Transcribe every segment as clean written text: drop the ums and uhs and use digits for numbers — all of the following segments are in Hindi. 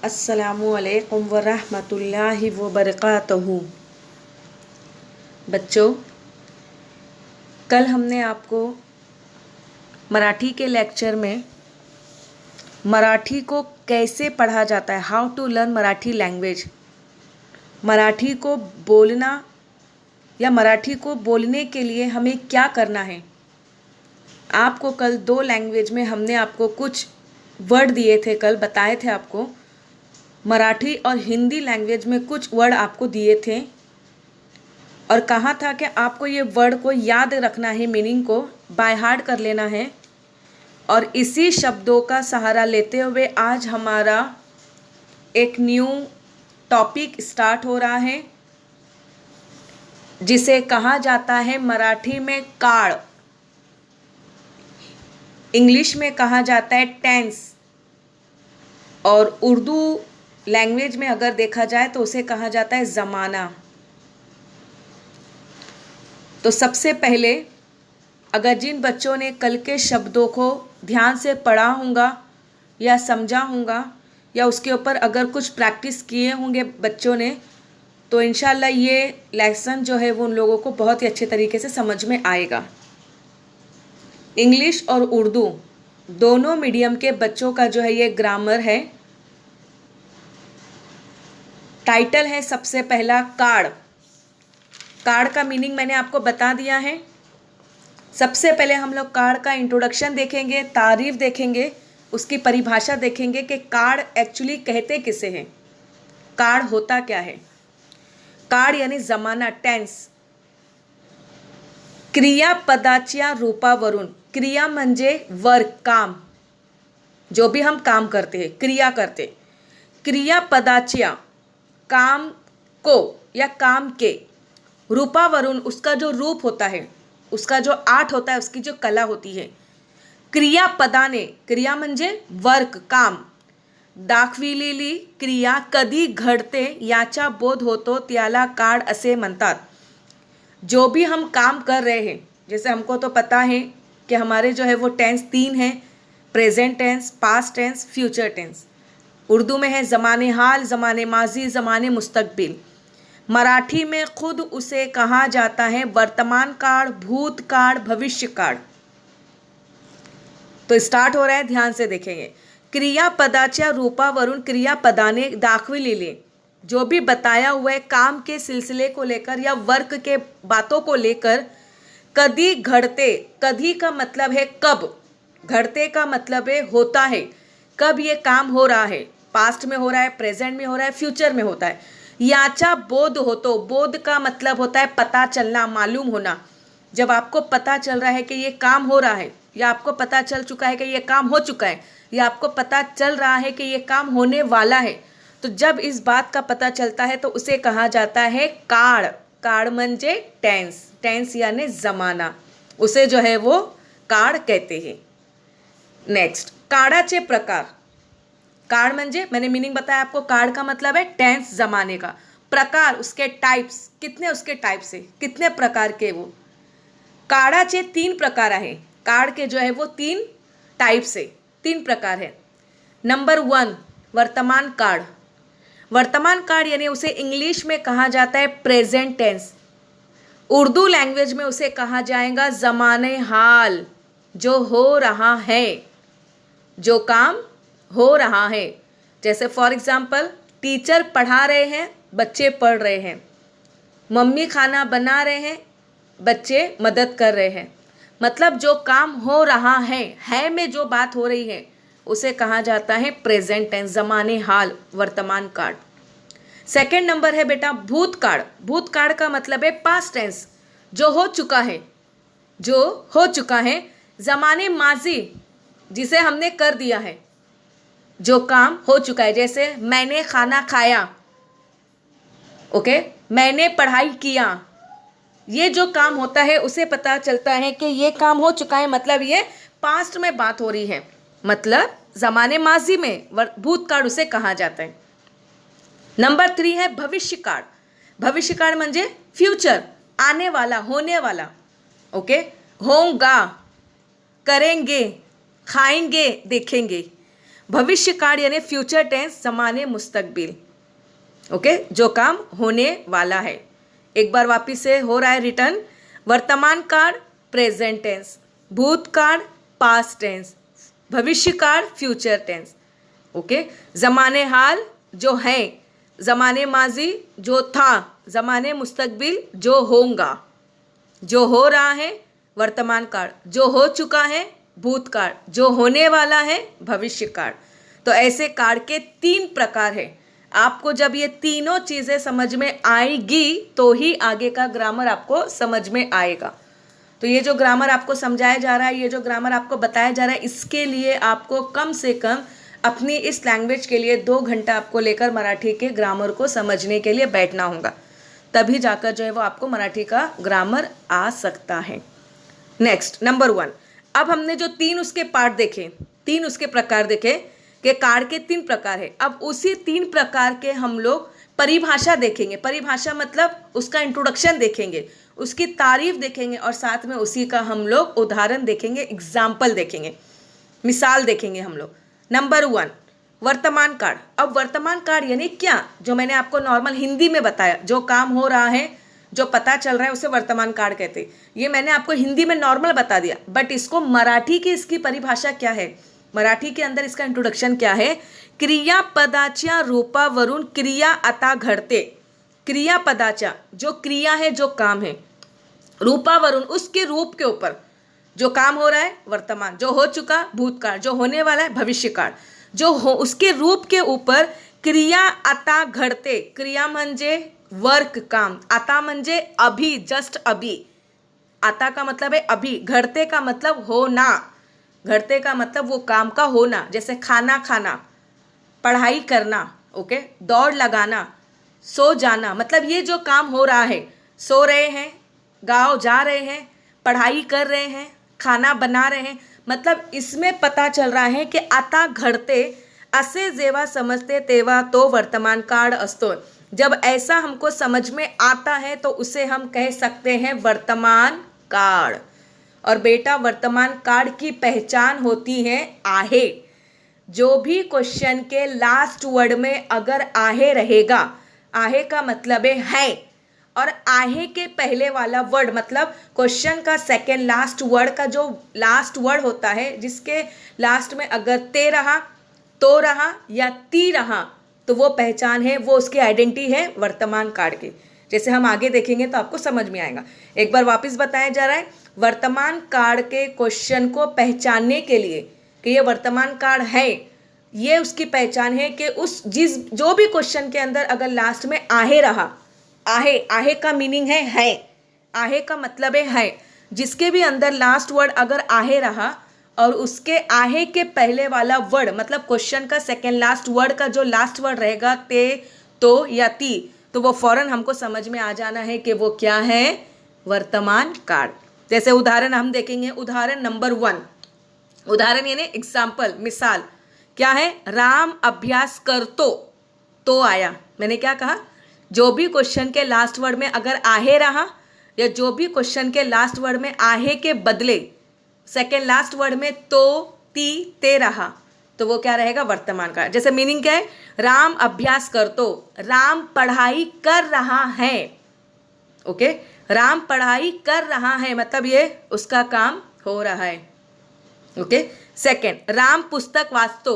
अस्सलामुअलैकुम वरहमतुल्लाहि वबरकातुहू। बच्चों, कल हमने आपको मराठी के लेक्चर में मराठी को कैसे पढ़ा जाता है, how to learn Marathi language, Marathi को बोलना या मराठी को बोलने के लिए हमें क्या करना है। आपको कल 2 लैंग्वेज में हमने आपको कुछ वर्ड दिए थे, कल बताए थे आपको। मराठी और हिंदी लैंग्वेज में कुछ वर्ड आपको दिए थे और कहा था कि आपको ये वर्ड को याद रखना है, मीनिंग को बाय हार्ट कर लेना है। और इसी शब्दों का सहारा लेते हुए आज हमारा एक न्यू टॉपिक स्टार्ट हो रहा है, जिसे कहा जाता है मराठी में काळ, इंग्लिश में कहा जाता है टेंस, और उर्दू लैंग्वेज में अगर देखा जाए तो उसे कहा जाता है ज़माना। तो सबसे पहले, अगर जिन बच्चों ने कल के शब्दों को ध्यान से पढ़ा होगा या समझा होगा या उसके ऊपर अगर कुछ प्रैक्टिस किए होंगे बच्चों ने, तो इंशाल्लाह ये लेसन जो है वो उन लोगों को बहुत ही अच्छे तरीके से समझ में आएगा। इंग्लिश और उर्दू दोनों मीडियम के बच्चों का जो है ये ग्रामर है। टाइटल है सबसे पहला काळ। काळ का मीनिंग मैंने आपको बता दिया है। सबसे पहले हम लोग काळ का इंट्रोडक्शन देखेंगे, तारीफ देखेंगे, उसकी परिभाषा देखेंगे कि काळ एक्चुअली कहते किसे हैं, काळ होता क्या है। काळ यानी जमाना, टेंस। क्रियापदाच्या रूपावरून, क्रिया म्हणजे वर्क, काम, जो भी हम काम करते हैं, क्रिया करते, क्रियापदाच्या, काम को या काम के, रूपावरून उसका जो रूप होता है, उसका जो आर्ट होता है, उसकी जो कला होती है। क्रियापदाने, क्रिया म्हणजे वर्क, काम, दाखविलेली क्रिया कधी घडते याचा बोध होतो त्याला काळ असे म्हणतात। जो भी हम काम कर रहे हैं, जैसे हमको तो पता है कि हमारे जो है वो टेंस 3 हैं, present tense, past tense, future tense. Urdu में है ज़माने हाल, ज़माने माजी, ज़माने मुस्तकबिल। मराठी में खुद उसे कहा जाता है वर्तमान काल, भूतकाल, भविष्य काल। तो स्टार्ट हो रहा है, ध्यान से देखेंगे। क्रियापदाच्या रूपावरून, क्रियापदाने दाखविलेले, जो भी बताया हुआ है काम के सिलसिले को लेकर या वर्क के बातों को लेकर, कभी घड़ते, कभी का मतलब है कब, घड़ते का मतलब है होता है, कब ये काम हो रहा है, पास्ट में हो रहा है, प्रेजेंट में हो रहा है, फ्यूचर में होता है। याचा बोध होतो, बोध का मतलब होता है पता चलना, मालूम होना। जब आपको पता चल रहा है कि ये काम हो रहा है, या आपको पता चल चुका है कि ये काम हो चुका है, या आपको पता चल रहा है कि ये काम होने वाला है, तो जब इस बात का पता चलता है तो उसे कहा जाता है काळ। काळ म्हणजे टेंस, टेंस यानी ज़माना, उसे जो है वो काळ कहते हैं। नेक्स्ट, काळाचे प्रकार। काळ म्हणजे मैंने मीनिंग बताया आपको, काळ का मतलब है टेंस, ज़माने का। प्रकार, उसके टाइप्स, कितने उसके टाइप्स है, कितने प्रकार के वो। काळाचे 3 प्रकार आहे, काळ के जो है वो 3 टाइप्स है, 3 प्रकार है। नंबर 1, वर्तमान काळ। वर्तमान काल यानी उसे इंग्लिश में कहा जाता है प्रेजेंट टेंस। उर्दू लैंग्वेज में उसे कहा जाएगा ज़माने हाल, जो हो रहा है, जो काम हो रहा है। जैसे फॉर एग्जाम्पल, टीचर पढ़ा रहे हैं, बच्चे पढ़ रहे हैं। मम्मी खाना बना रहे हैं, बच्चे मदद कर रहे हैं। मतलब जो काम हो रहा है में जो बात हो रही है, उसे कहा जाता है प्रेजेंट टेंस, ज़माने हाल, वर्तमान काल। सेकेंड नंबर है बेटा भूतकाल। भूतकाल का मतलब है पास्ट टेंस, जो हो चुका है, जो हो चुका है। ज़माने माजी, जिसे हमने कर दिया है, जो काम हो चुका है। जैसे मैंने खाना खाया, ओके, मैंने पढ़ाई किया। ये जो काम होता है उसे पता चलता है कि ये काम हो चुका है, मतलब ये पास्ट में बात हो रही है, मतलब ज़माने माजी में भूतकाल उसे कहा जाता है। नंबर 3 है भविष्य काल। भविष्य काल म्हणजे फ्यूचर, आने वाला, होने वाला, ओके, होगा, करेंगे, खाएंगे, देखेंगे। भविष्य काळ यानी फ्यूचर टेंस ज़माने मुस्तकबिल, ओके, जो काम होने वाला है। एक बार वापिस से हो रहा है रिटर्न। वर्तमान काल प्रेजेंट टेंस, भूतकाल पास्ट टेंस, भविष्य काल फ्यूचर टेंस, ओके। ज़माने हाल जो है, ज़माने माजी जो था, ज़माने मुस्तकबिल जो होगा, जो हो रहा है वर्तमान काल, जो हो चुका है भूतकाल, जो होने वाला है भविष्य काल। तो ऐसे काल के 3 प्रकार है। आपको जब ये तीनों चीज़ें समझ में आएगी तो ही आगे का ग्रामर आपको समझ में आएगा। तो ये जो ग्रामर आपको समझाया जा रहा है, ये जो ग्रामर आपको बताया जा रहा है, इसके लिए आपको कम से कम अपनी इस लैंग्वेज के लिए 2 घंटा आपको लेकर मराठी के ग्रामर को समझने के लिए बैठना होगा, तभी जाकर जो है वो आपको मराठी का ग्रामर आ सकता है। नेक्स्ट नंबर 1, अब हमने जो 3 उसके पार्ट देखे, 3 उसके प्रकार देखे कि काल के 3 प्रकार है। अब उसी 3 प्रकार के हम लोग परिभाषा देखेंगे। परिभाषा मतलब उसका इंट्रोडक्शन देखेंगे, उसकी तारीफ देखेंगे और साथ में उसी का हम लोग उदाहरण देखेंगे, एग्जाम्पल देखेंगे, मिसाल देखेंगे हम लोग। नंबर 1 वर्तमान काल। अब वर्तमान काल यानी क्या, जो मैंने आपको नॉर्मल हिंदी में बताया, जो काम हो रहा है, जो पता चल रहा है, उसे वर्तमान काल कहते हैं। ये मैंने आपको हिंदी में नॉर्मल बता दिया, बट इसको मराठी की इसकी परिभाषा क्या है, मराठी के अंदर इसका इंट्रोडक्शन क्या है। क्रियापदाच्या रूपावरून क्रिया आता घडते। क्रियापदाच्या जो क्रिया है, जो काम है, रूपावरून उसके रूप के ऊपर, जो काम हो रहा है वर्तमान, जो हो चुका भूतकाल, जो होने वाला है भविष्यकाळ, जो हो उसके रूप के ऊपर क्रिया आता घडते। क्रिया म्हणजे वर्क, काम। आता म्हणजे अभी, जस्ट अभी। आता का मतलब है अभी, घड़ते का मतलब होना, घड़ते का मतलब वो काम का होना, जैसे खाना खाना, पढ़ाई करना, ओके, दौड़ लगाना, सो जाना, मतलब ये जो काम हो रहा है, सो रहे हैं, गाँव जा रहे हैं, पढ़ाई कर रहे हैं, खाना बना रहे हैं, मतलब इसमें पता चल रहा है कि आता घडते असे जेव्हा समजते तेव्हा तो वर्तमान काळ असतो। जब ऐसा हमको समझ में आता है तो उसे हम कह सकते हैं वर्तमान काल। और बेटा वर्तमान काल की पहचान होती है आहे। जो भी क्वेश्चन के लास्ट वर्ड में अगर आहे रहेगा, आहे का मतलब है, और आहे के पहले वाला वर्ड मतलब क्वेश्चन का सेकेंड लास्ट वर्ड का जो लास्ट वर्ड होता है, जिसके लास्ट में अगर ते रहा, तो रहा या ती रहा, तो वो पहचान है, वो उसकी आइडेंटिटी है वर्तमान काल की। जैसे हम आगे देखेंगे तो आपको समझ में आएगा। एक बार वापस बताया जा रहा है, वर्तमान काल के क्वेश्चन को पहचानने के लिए कि ये वर्तमान काल है, ये उसकी पहचान है कि उस जो भी क्वेश्चन के अंदर अगर लास्ट में आहे रहा, आहे, आहे का मीनिंग है, आहे का मतलब है, जिसके भी अंदर लास्ट वर्ड अगर आहे रहा और उसके आहे के पहले वाला वर्ड मतलब क्वेश्चन का सेकेंड लास्ट वर्ड का जो लास्ट वर्ड रहेगा ते, तो या ती, तो वो फौरन हमको समझ में आ जाना है कि वो क्या है, वर्तमान काल। जैसे उदाहरण हम देखेंगे, उदाहरण नंबर 1, उदाहरण यानी एग्जाम्पल, मिसाल क्या है, राम अभ्यास करतो, तो आया। मैंने क्या कहा, जो भी क्वेश्चन के लास्ट वर्ड में अगर आहे रहा या जो भी क्वेश्चन के लास्ट वर्ड में आहे के बदले सेकेंड लास्ट वर्ड में तो, ती, ते रहा, तो वो क्या रहेगा, वर्तमान काल। जैसे मीनिंग क्या है, राम अभ्यास करतो, राम पढ़ाई कर रहा है, ओके, राम पढ़ाई कर रहा है मतलब ये उसका काम हो रहा है, ओके। सेकेंड, राम पुस्तक वाचतो,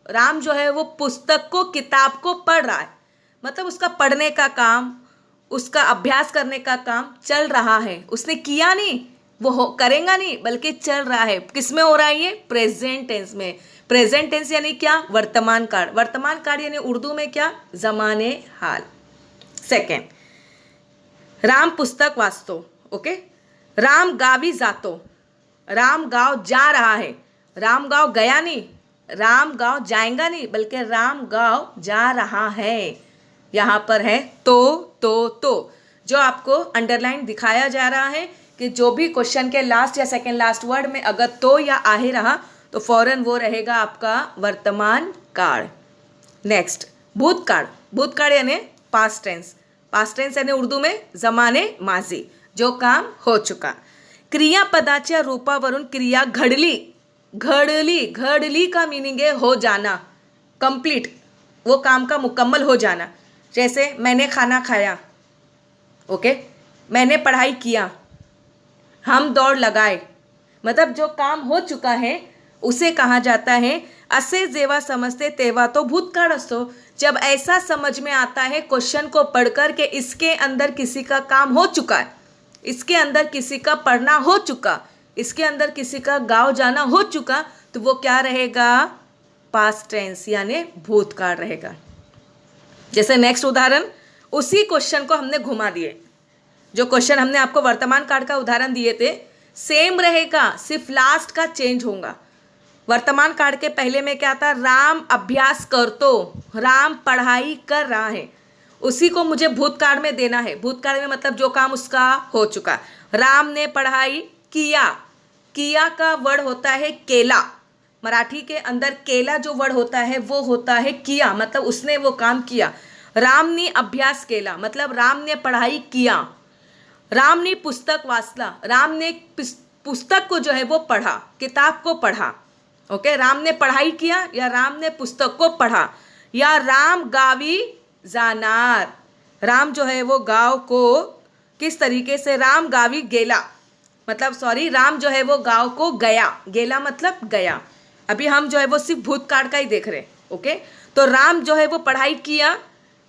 राम जो है वो पुस्तक को, किताब को पढ़ रहा है, मतलब उसका पढ़ने का काम, उसका अभ्यास करने का काम चल रहा है, उसने किया नहीं, वो करेगा नहीं, बल्कि चल रहा है। किस में हो रहा है ये, प्रेजेंट टेंस में। प्रेजेंट टेंस यानी क्या, वर्तमान काल। वर्तमान काल यानी उर्दू में क्या, ज़माने हाल। सेकेंड, राम पुस्तक वाचतो, ओके। राम गावी जातो, राम गाँव जा रहा है, राम गाँव गया नहीं, राम गाँव जाएगा नहीं, बल्कि राम गाँव जा रहा है। यहाँ पर है तो जो आपको अंडरलाइन दिखाया जा रहा है कि जो भी क्वेश्चन के लास्ट या सेकेंड लास्ट वर्ड में अगर तो या आहे रहा तो फौरन वो रहेगा आपका वर्तमान काल। नेक्स्ट, भूतकाळ। भूतकाळ यानी पास्ट टेंस। पास्ट टेंस यानी उर्दू में ज़माने माजी, जो काम हो चुका। क्रियापदाच्या रूपावरून क्रिया घडली, घड़ली, घड़ली का मीनिंग है हो जाना, कंप्लीट, वो काम का मुकम्मल हो जाना। जैसे मैंने खाना खाया, ओके, मैंने पढ़ाई किया, हम दौड़ लगाए, मतलब जो काम हो चुका है उसे कहा जाता है असे जेवा समझते तेवा तो भूतकाळ असतो। जब ऐसा समझ में आता है क्वेश्चन को पढ़कर के इसके अंदर किसी का काम हो चुका है, इसके अंदर किसी का पढ़ना हो चुका, इसके अंदर किसी का गाँव जाना हो चुका, तो वो क्या रहेगा, पास्ट टेंस यानी भूतकाल रहेगा। जैसे नेक्स्ट उदाहरण, उसी क्वेश्चन को हमने घुमा दिए, जो क्वेश्चन हमने आपको वर्तमान काल का उदाहरण दिए थे सेम रहेगा, सिर्फ लास्ट का चेंज होगा। वर्तमान काल के पहले में क्या था, राम अभ्यास करतो, राम पढ़ाई कर रहा है, उसी को मुझे भूतकाल में देना है। भूतकाल में मतलब जो काम उसका हो चुका। राम ने पढ़ाई किया, किया का वर्ड होता है केला, मराठी के अंदर केला जो वर्ड होता है वो होता है किया, मतलब उसने वो काम किया। राम ने अभ्यास केला, मतलब राम ने पढ़ाई किया। राम ने पुस्तक वाचला, राम ने पुस्तक को जो है वो पढ़ा, किताब को पढ़ा। ओके, राम ने पढ़ाई किया या राम ने पुस्तक को पढ़ा। या राम गावी जानार, राम जो है वो गाँव को किस तरीके से, राम गावी गेला, मतलब सॉरी, राम जो है वो गाँव को गया, गेला मतलब गया। अभी हम जो है वो सिर्फ भूतकाल का ही देख रहे हैं। ओके, तो राम जो है वो पढ़ाई किया,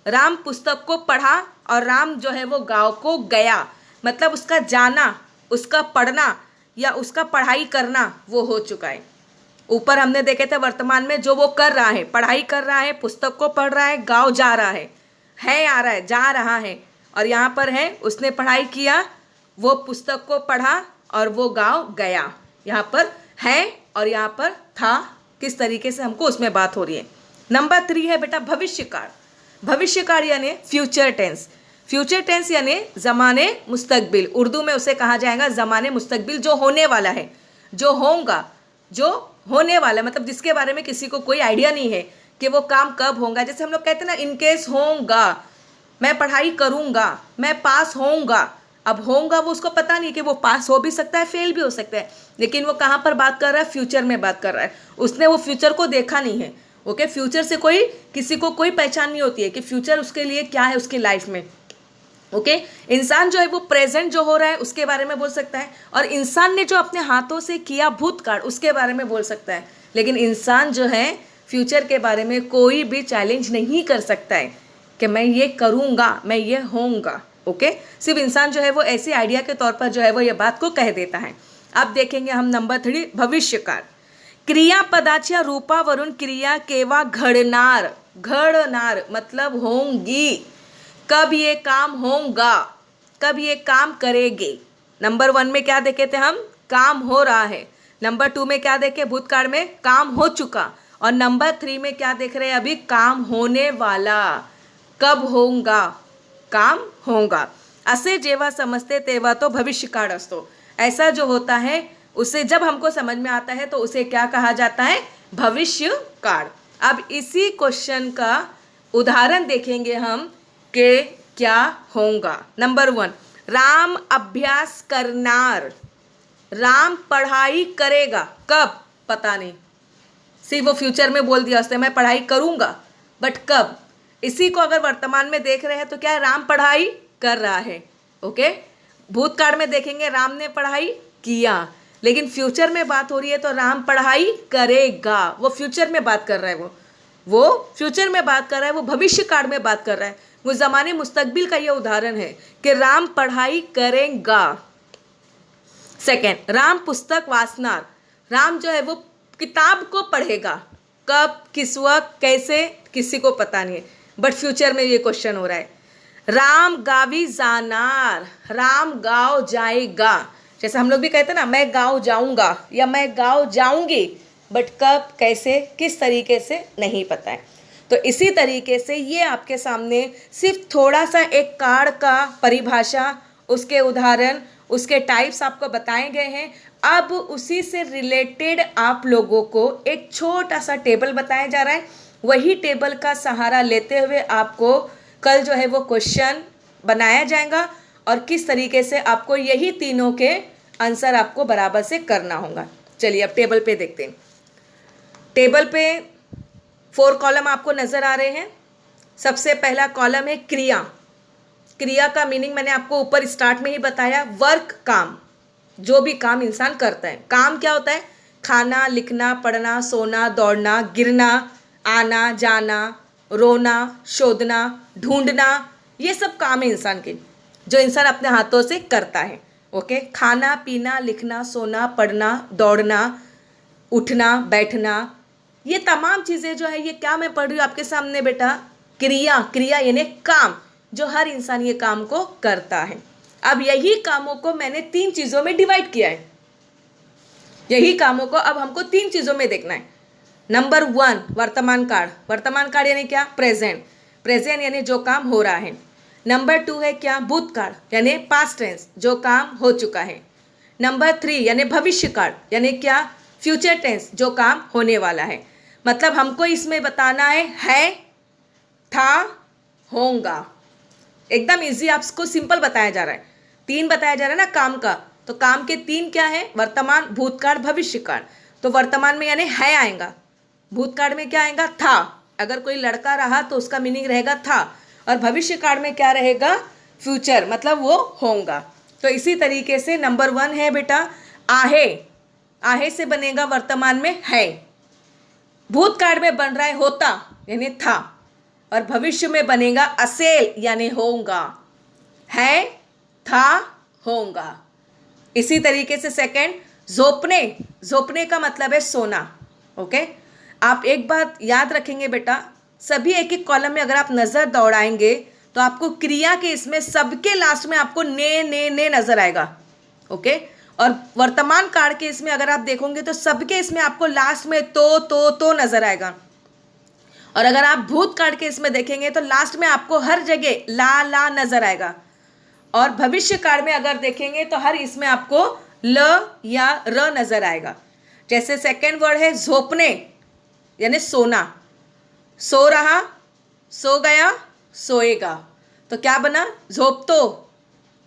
राम पुस्तक को पढ़ा और राम जो है वो गाँव को गया, मतलब उसका जाना, उसका पढ़ना या उसका पढ़ाई करना वो हो चुका है। ऊपर हमने देखे थे वर्तमान में जो वो कर रहा है, पढ़ाई कर रहा है, पुस्तक को पढ़ रहा है, गाँव जा रहा है आ रहा है, जा रहा है। और यहाँ पर है उसने पढ़ाई किया, वो पुस्तक को पढ़ा और वो गाँव गया। यहाँ पर है और यहाँ पर था, किस तरीके से हमको उसमें बात हो रही है। नंबर 3 है बेटा भविष्यकाल। भविष्यकाल यानी फ्यूचर टेंस। फ्यूचर टेंस यानी ज़माने मुस्तकबिल, उर्दू में उसे कहा जाएगा ज़माने मुस्तकबिल, जो होने वाला है, जो होगा, जो होने वाला, मतलब जिसके बारे में किसी को कोई आइडिया नहीं है कि वो काम कब होगा। जैसे हम लोग कहते हैं ना, इनकेस होगा, मैं पढ़ाई करूँगा, मैं पास होऊंगा। अब होऊंगा वो उसको पता नहीं कि वो पास हो भी सकता है, फेल भी हो सकता है, लेकिन वो कहाँ पर बात कर रहा है, फ्यूचर में बात कर रहा है। उसने वो फ्यूचर को देखा नहीं है। ओके, फ्यूचर से कोई किसी को कोई पहचान नहीं होती है कि फ्यूचर उसके लिए क्या है उसकी लाइफ में। ओके, इंसान जो है वो प्रेजेंट जो हो रहा है उसके बारे में बोल सकता है, और इंसान ने जो अपने हाथों से किया भूतकाल उसके बारे में बोल सकता है। लेकिन इंसान जो है फ्यूचर के बारे में कोई भी चैलेंज नहीं कर सकता है कि मैं ये करूँगा, मैं ये होऊंगा। ओके, सिर्फ इंसान जो है वो ऐसे आइडिया के तौर पर जो है वो ये बात को कह देता है। अब देखेंगे हम नंबर 3 भविष्यकाल। क्रियापदाच्या रूपावरून क्रिया केव्हा घडणार, घडणार मतलब होंगी, कब ये काम होगा, कब ये काम करेंगे। नंबर 1 में क्या देखे थे हम, काम हो रहा है। नंबर 2 में क्या देखे, भूतकाल में काम हो चुका। और नंबर 3 में क्या देख रहे हैं अभी, काम होने वाला, कब होगा, काम होगा। असे जेव्हा समझते तेव्हा तो भविष्यकाळ असतो। ऐसा जो होता है उसे जब हमको समझ में आता है तो उसे क्या कहा जाता है, भविष्यकाल। अब इसी क्वेश्चन का उदाहरण देखेंगे हम कि क्या होगा। नंबर 1, राम अभ्यास करनार, राम पढ़ाई करेगा, कब पता नहीं, सिर्फ वो फ्यूचर में बोल दिया उसने मैं पढ़ाई करूँगा, बट कब। इसी को अगर वर्तमान में देख रहे हैं तो क्या है, राम पढ़ाई कर रहा है। ओके, भूतकाल में देखेंगे राम ने पढ़ाई किया, लेकिन फ्यूचर में बात हो रही है तो राम पढ़ाई करेगा, वो फ्यूचर में बात कर रहा है, वो फ्यूचर में बात कर रहा है, वो भविष्य काल में बात कर रहा है। वो ज़माने मुस्तकबिल का ये उदाहरण है कि राम पढ़ाई करेगा। सेकेंड, राम पुस्तक वाचनार, राम जो है वो किताब को पढ़ेगा, कब, किस वक्त, कैसे, किसी को पता नहीं है, बट फ्यूचर में ये क्वेश्चन हो रहा है। राम गावी जानार, राम गाँव जाएगा। जैसे हम लोग भी कहते हैं ना, मैं गाँव जाऊंगा या मैं गाँव जाऊंगी, बट कब, कैसे, किस तरीके से नहीं पता है। तो इसी तरीके से ये आपके सामने सिर्फ थोड़ा सा एक काल का परिभाषा, उसके उदाहरण, उसके टाइप्स आपको बताए गए हैं। अब उसी से रिलेटेड आप लोगों को एक छोटा सा टेबल बताया जा रहा है। वही टेबल का सहारा लेते हुए आपको कल जो है वो क्वेश्चन बनाया जाएगा और किस तरीके से आपको यही तीनों के आंसर आपको बराबर से करना होगा। चलिए अब टेबल पे देखते हैं। टेबल पे 4 कॉलम आपको नज़र आ रहे हैं। सबसे पहला कॉलम है क्रिया। क्रिया का मीनिंग मैंने आपको ऊपर स्टार्ट में ही बताया, वर्क, काम, जो भी काम इंसान करता है। काम क्या होता है? खाना, लिखना, पढ़ना, सोना, दौड़ना, गिरना, आना जाना, रोना, शोधना, ढूंढना, ये सब काम है इंसान के, जो इंसान अपने हाथों से करता है। ओके, खाना, पीना, लिखना, सोना, पढ़ना, दौड़ना, उठना, बैठना, ये तमाम चीज़ें जो है, ये क्या मैं पढ़ रही हूँ आपके सामने बेटा? क्रिया। क्रिया यानी काम, जो हर इंसान ये काम को करता है। अब यही कामों को मैंने 3 चीज़ों में डिवाइड किया है। यही कामों को अब हमको 3 चीज़ों में देखना है। नंबर 1 वर्तमान काल। वर्तमान काल यानी क्या? प्रेजेंट। प्रेजेंट यानी जो काम हो रहा है। नंबर 2 है क्या? भूतकाल यानी पास्ट टेंस, जो काम हो चुका है। नंबर 3 यानी भविष्य काल यानी क्या? फ्यूचर टेंस, जो काम होने वाला है। मतलब हमको इसमें बताना है, था, होगा। एकदम इजी, आपको सिंपल बताया जा रहा है। 3 बताया जा रहा है ना काम का, तो काम के 3 क्या है? वर्तमान, भूतकाल, भविष्य काल। तो वर्तमान में यानी है आएगा, भूतकाल में क्या आएगा? था। अगर कोई लड़का रहा तो उसका मीनिंग रहेगा था, और भविष्य काल में क्या रहेगा? फ्यूचर, मतलब वो होगा। तो इसी तरीके से नंबर 1 है बेटा आहे। आहे से बनेगा वर्तमान में है, भूतकाल में बन रहा है होता यानी था, और भविष्य में बनेगा असेल यानी होगा। है, था, होगा। इसी तरीके से सेकंड झोपने। झोपने का मतलब है सोना। ओके, आप एक बात याद रखेंगे बेटा, सभी एक एक कॉलम में अगर आप नज़र दौड़ाएंगे तो आपको क्रिया के इसमें सबके लास्ट में आपको ने नजर आएगा। ओके, और वर्तमान काल के इसमें अगर आप देखोगे तो सबके इसमें आपको लास्ट में तो नजर आएगा। और अगर आप भूतकाल के इसमें देखेंगे तो लास्ट में आपको हर जगह ला नजर आएगा। और भविष्य काल में अगर देखेंगे तो हर इसमें आपको ल या र नजर आएगा। जैसे सेकंड वर्ड है झोपने यानी सोना। सो रहा, सो गया, सोएगा। तो क्या बना? झोपतो,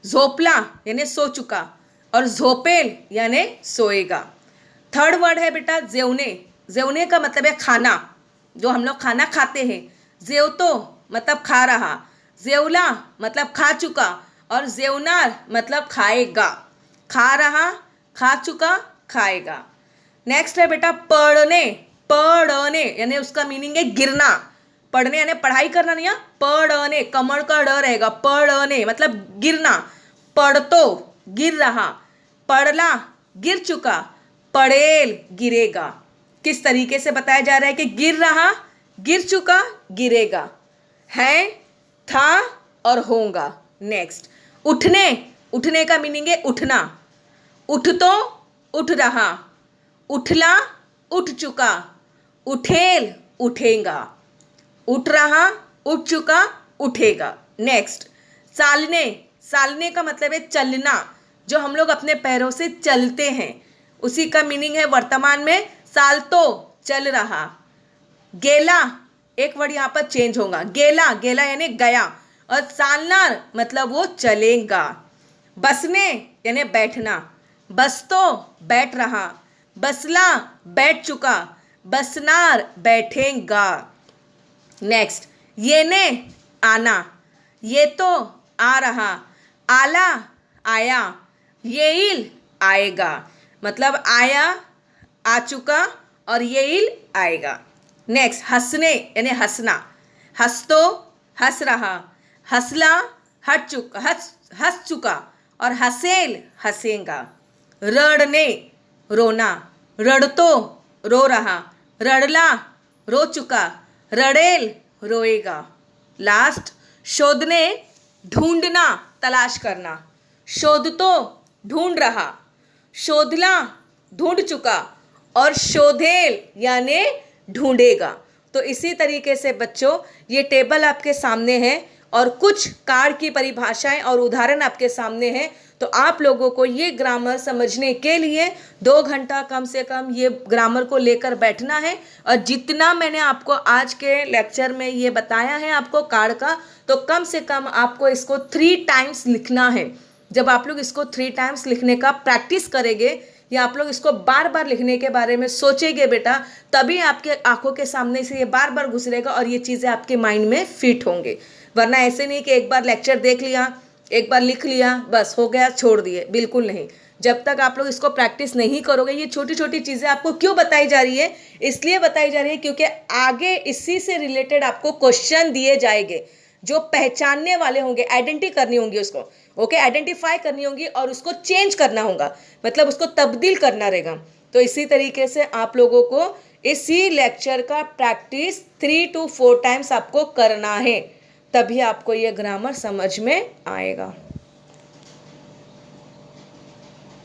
झोपला यानी सो चुका, और झोपेल यानी सोएगा। थर्ड वर्ड है बेटा जेवने। जेवने का मतलब है खाना, जो हम लोग खाना खाते हैं। जेवतो मतलब खा रहा, जेवला मतलब खा चुका, और जेवनार मतलब खाएगा। खा रहा, खा चुका, खाएगा। नेक्स्ट है बेटा पढ़ने। पढ़ने यानी उसका मीनिंग है गिरना। पढ़ने यानी पढ़ाई करना नहीं है, पढ़ने, कमर का ड रहेगा। पढ़ने मतलब गिरना। पढ़तो गिर रहा, पढ़ला गिर चुका, पढ़ेल गिरेगा। किस तरीके से बताया जा रहा है कि गिर रहा, गिर चुका, गिरेगा, है, था और होगा। नेक्स्ट उठने। उठने का मीनिंग है उठना। उठ तो उठ रहा, उठला उठ चुका, उठेल उठेगा, उठ रहा, उठ चुका, उठेगा। नेक्स्ट चालने। चालने का मतलब है चलना, जो हम लोग अपने पैरों से चलते हैं, उसी का मीनिंग है वर्तमान में चालतो, चल रहा। गेला, एक वर्ड यहाँ पर चेंज होगा, गेला, गेला यानी गया, और चालनार मतलब वो चलेगा। बसने यानी बैठना। बसतो बैठ रहा, बसला बैठ चुका, बसनार बैठेगा। नेक्स्ट येने आना। ये तो आ रहा, आला आया, येईल आएगा। मतलब आया, आ चुका, और येईल आएगा। नेक्स्ट हंसने यानी हंसना। हंस तो हंस रहा, हंसला हंस चुका, और हंसेल हंसेगा। रड़ने रोना। रड़तो रो रहा, रड़ला रो चुका, रड़ेल रोएगा। लास्ट शोधने ढूंढना, तलाश करना। शोधतो ढूंढ रहा, शोधला ढूंढ चुका, और शोधेल यानी ढूंढेगा। तो इसी तरीके से बच्चों ये टेबल आपके सामने है, और कुछ कार्ड की परिभाषाएं और उदाहरण आपके सामने हैं। तो आप लोगों को ये ग्रामर समझने के लिए 2 घंटा कम से कम ये ग्रामर को लेकर बैठना है। और जितना मैंने आपको आज के लेक्चर में ये बताया है आपको कार्ड का, तो कम से कम आपको इसको 3 टाइम्स लिखना है। जब आप लोग इसको 3 टाइम्स लिखने का प्रैक्टिस करेंगे, या आप लोग इसको बार बार लिखने के बारे में सोचेंगे बेटा, तभी आपके आंखों के सामने से ये बार बार गुजरेगा और ये चीज़ें आपके माइंड में फिट होंगे। वरना ऐसे नहीं कि एक बार लेक्चर देख लिया, एक बार लिख लिया, बस हो गया, छोड़ दिए, बिल्कुल नहीं। जब तक आप लोग इसको प्रैक्टिस नहीं करोगे, ये छोटी छोटी चीज़ें आपको क्यों बताई जा रही है, इसलिए बताई जा रही है क्योंकि आगे इसी से रिलेटेड आपको क्वेश्चन दिए जाएंगे जो पहचानने वाले होंगे, आइडेंटिटी करनी होंगी उसको, ओके, आइडेंटिफाई करनी होंगी और उसको चेंज करना होगा, मतलब उसको तब्दील करना रहेगा। तो इसी तरीके से आप लोगों को इसी लेक्चर का प्रैक्टिस 3 to 4 टाइम्स आपको करना है, तभी आपको ये ग्रामर समझ में आएगा।